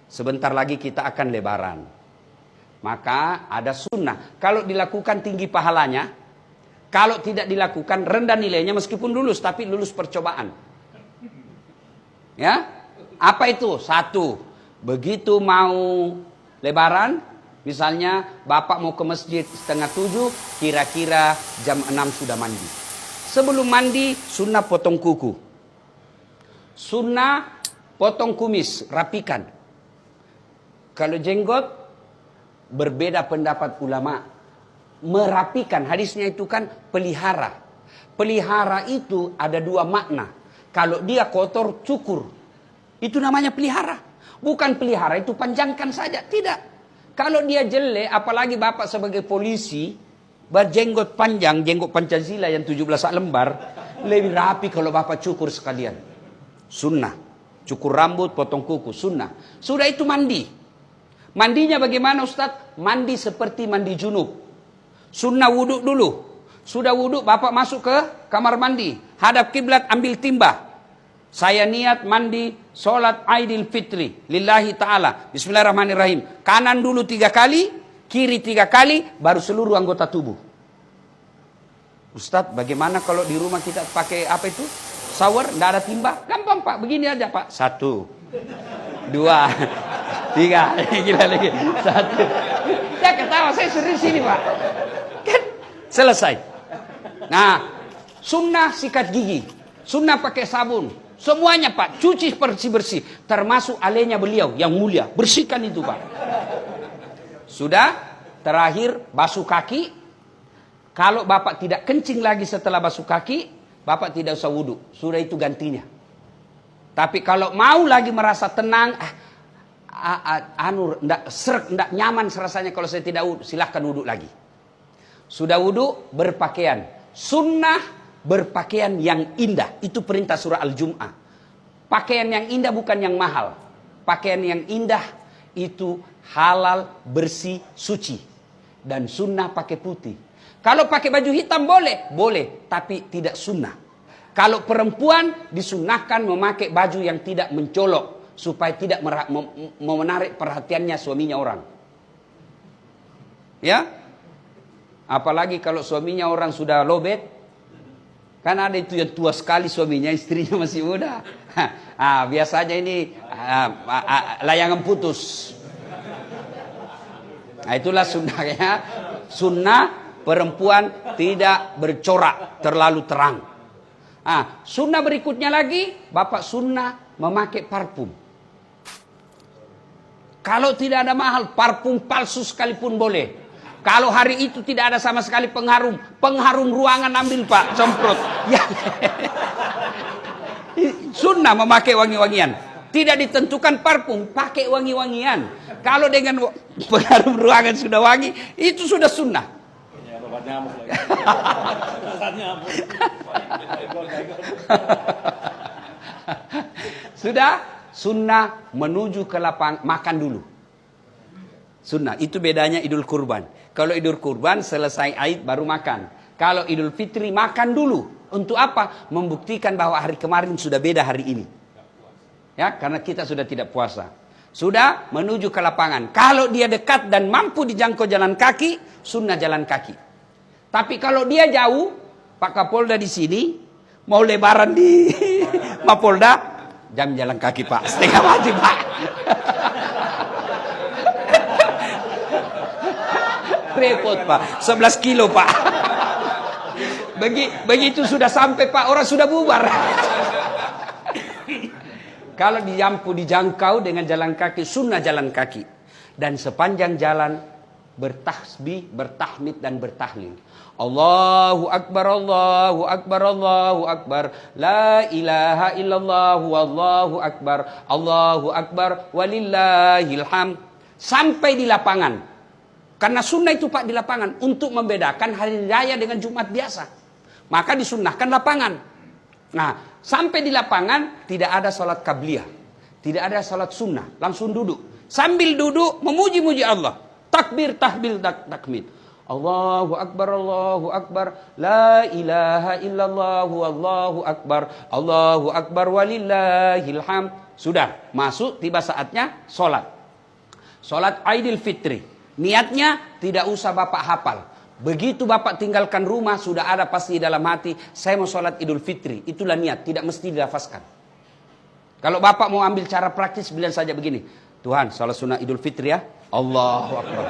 Sebentar lagi kita akan lebaran. Maka ada sunnah. Kalau dilakukan tinggi pahalanya. Kalau tidak dilakukan rendah nilainya meskipun lulus. Tapi lulus percobaan. Ya, apa itu? Satu, begitu mau lebaran, misalnya bapak mau ke masjid 6:30, kira-kira jam 6 sudah mandi. Sebelum mandi, sunnah potong kuku. Sunnah potong kumis, rapikan. Kalau jenggot, berbeda pendapat ulama. Merapikan, hadisnya itu kan pelihara. Pelihara itu ada dua makna. Kalau dia kotor, cukur. Itu namanya pelihara. Bukan pelihara, itu panjangkan saja. Tidak. Kalau dia jelek, apalagi bapak sebagai polisi, berjenggot panjang, jenggot Pancasila yang 17 lembar, lebih rapi kalau bapak cukur sekalian. Sunnah. Cukur rambut, potong kuku, sunnah. Sudah itu mandi. Mandinya bagaimana Ustaz? Mandi seperti mandi junub. Sunnah wudhu dulu. Sudah wudhu, bapak masuk ke kamar mandi. Hadap kiblat, ambil timba. Saya niat mandi sholat Aidil Fitri lillahi ta'ala. Bismillahirrahmanirrahim. Kanan dulu 3 kali, kiri 3 kali, baru seluruh anggota tubuh. Ustadz, bagaimana kalau di rumah kita pakai apa itu? Shower, tidak ada timba? Gampang Pak, begini aja Pak. 1, 2, 3. Gila lagi. 1. Ya ketawa, saya serius ini Pak. Kan selesai. Nah, sunnah sikat gigi. Sunnah pakai sabun. Semuanya Pak, cuci bersih-bersih. Termasuk alenya beliau yang mulia. Bersihkan itu Pak. Sudah, terakhir basuh kaki. Kalau bapak tidak kencing lagi setelah basuh kaki, bapak tidak usah wudhu. Sudah itu gantinya. Tapi kalau mau lagi merasa tenang, enggak nyaman rasanya kalau saya tidak wudhu, silahkan wudhu lagi. Sudah wudhu, berpakaian. Sunnah berpakaian yang indah. Itu perintah surah Al-Jum'ah. Pakaian yang indah bukan yang mahal. Pakaian yang indah itu halal, bersih, suci. Dan sunnah pakai putih. Kalau pakai baju hitam boleh? Boleh, tapi tidak sunnah. Kalau perempuan disunnahkan memakai baju yang tidak mencolok. Supaya tidak menarik perhatiannya suaminya orang. Ya? Apalagi kalau suaminya orang sudah lobet. Kan ada itu yang tua sekali suaminya, istrinya masih muda. Biasanya ini layangan putus. Nah, itulah sunnahnya. Sunnah perempuan tidak bercorak terlalu terang. Sunnah berikutnya lagi, bapak sunnah memakai parfum. Kalau tidak ada mahal, parfum palsu sekalipun boleh. Kalau hari itu tidak ada sama sekali pengharum ruangan ambil Pak, semprot. Ya. Sunnah memakai wangi-wangian. Tidak ditentukan parfum, pakai wangi-wangian. Kalau dengan pengharum ruangan sudah wangi, itu sudah sunnah. Sudah sunnah menuju ke lapang makan dulu. Sunnah, itu bedanya Idul Kurban. Kalau Idul Kurban selesai Aid baru makan. Kalau Idul Fitri makan dulu. Untuk apa? Membuktikan bahwa hari kemarin sudah beda hari ini. Ya, karena kita sudah tidak puasa. Sudah menuju ke lapangan. Kalau dia dekat dan mampu dijangkau jalan kaki, sunnah jalan kaki. Tapi kalau dia jauh, Pak Kapolda di sini, mau lebaran di Mapolda, jam jalan kaki Pak, setengah mati Pak. Repot Pak, 11 kilo Pak. Begitu sudah sampai Pak, orang sudah bubar. Kalau dijangkau dengan jalan kaki, sunnah jalan kaki. Dan sepanjang jalan bertasbih, bertahmid dan bertahlil. Allahu Akbar, Allahu Akbar, Allahu Akbar. La ilaha illallah, wallahu Akbar. Allahu Akbar, walillahil hamd. Sampai di lapangan. Karena sunnah itu Pak di lapangan. Untuk membedakan hari raya dengan Jumat biasa. Maka disunnahkan lapangan. Nah, sampai di lapangan tidak ada salat qabliyah. Tidak ada salat sunnah. Langsung duduk. Sambil duduk memuji-muji Allah. Takbir, tahbil, takmid. Allahu Akbar, Allahu Akbar. La ilaha illallah, wallahu Akbar. Allahu Akbar, walillahil hamd. Sudah, masuk tiba saatnya salat. Sholat Idul Fitri. Niatnya tidak usah Bapak hafal. Begitu Bapak tinggalkan rumah, sudah ada pasti dalam hati, saya mau sholat Idul Fitri. Itulah niat, tidak mesti dilafazkan. Kalau Bapak mau ambil cara praktis, bilang saja begini. Tuhan, sholat sunnah Idul Fitri ya. Allahu Akbar.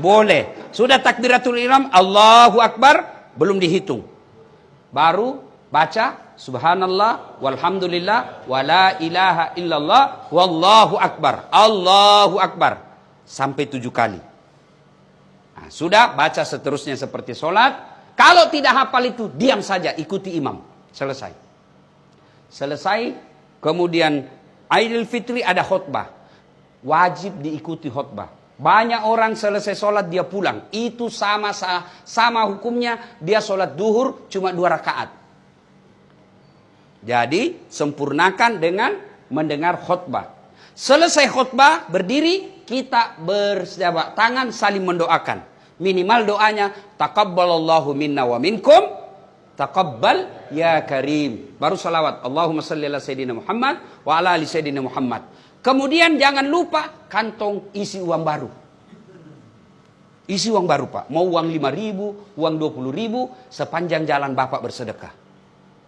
Boleh. Sudah takbiratul ihram, Allahu Akbar, belum dihitung. Baru baca subhanallah walhamdulillah wala ilaha illallah wallahu akbar. Allahu Akbar sampai 7 kali. Nah, sudah baca seterusnya seperti sholat. Kalau tidak hafal itu, diam saja, ikuti imam. Selesai. Kemudian Idul Fitri ada khutbah. Wajib diikuti khutbah. Banyak orang selesai sholat dia pulang. Itu sama hukumnya dia sholat duhur cuma 2 rakaat. Jadi sempurnakan dengan mendengar khutbah. Selesai khutbah berdiri, kita berjabat tangan saling mendoakan. Minimal doanya taqabbalallahu minna wa minkum taqabbal ya karim. Baru salawat Allahumma salli ala sayyidina Muhammad wa ala ali sayyidina Muhammad. Kemudian jangan lupa kantong isi uang baru. Isi uang baru Pak. Mau uang 5.000, uang 20.000, sepanjang jalan Bapak bersedekah.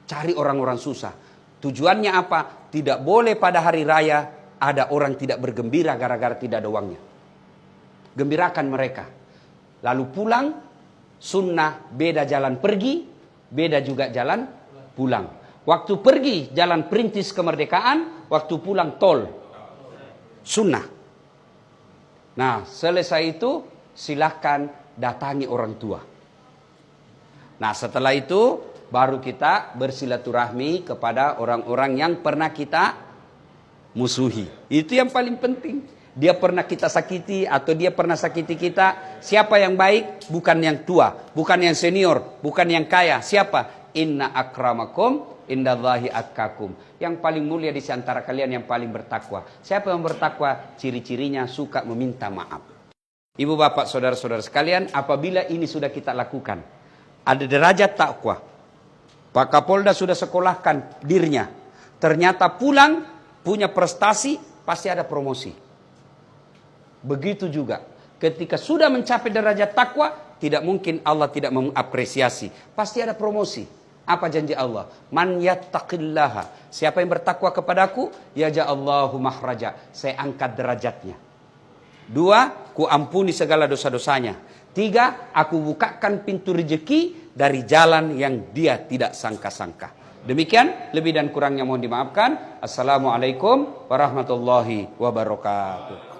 Cari orang-orang susah. Tujuannya apa? Tidak boleh pada hari raya ada orang tidak bergembira gara-gara tidak ada uangnya. Gembirakan mereka. Lalu pulang, sunnah beda jalan pergi, beda juga jalan pulang. Waktu pergi jalan perintis kemerdekaan, waktu pulang tol. Sunnah. Nah, selesai itu silahkan datangi orang tua. Nah, setelah itu baru kita bersilaturahmi kepada orang-orang yang pernah kita musuhi. Itu yang paling penting. Dia pernah kita sakiti atau dia pernah sakiti kita. Siapa yang baik? Bukan yang tua, bukan yang senior, bukan yang kaya. Siapa? Inna akramakum indallahi atqakum. Yang paling mulia di antara kalian yang paling bertakwa. Siapa yang bertakwa? Ciri-cirinya suka meminta maaf. Ibu bapak saudara-saudara sekalian, apabila ini sudah kita lakukan, ada derajat takwa. Pak Kapolda sudah sekolahkan dirinya. Ternyata pulang punya prestasi, pasti ada promosi. Begitu juga ketika sudah mencapai derajat takwa, tidak mungkin Allah tidak mengapresiasi. Pasti ada promosi. Apa janji Allah? Man yattaqillaha. Siapa yang bertakwa kepadaku, yaj'allahu mahraja. Saya angkat derajatnya. 2, ku ampuni segala dosa-dosanya. 3, aku bukakan pintu rezeki dari jalan yang dia tidak sangka-sangka. Demikian, lebih dan kurangnya mohon dimaafkan. Assalamualaikum warahmatullahi wabarakatuh.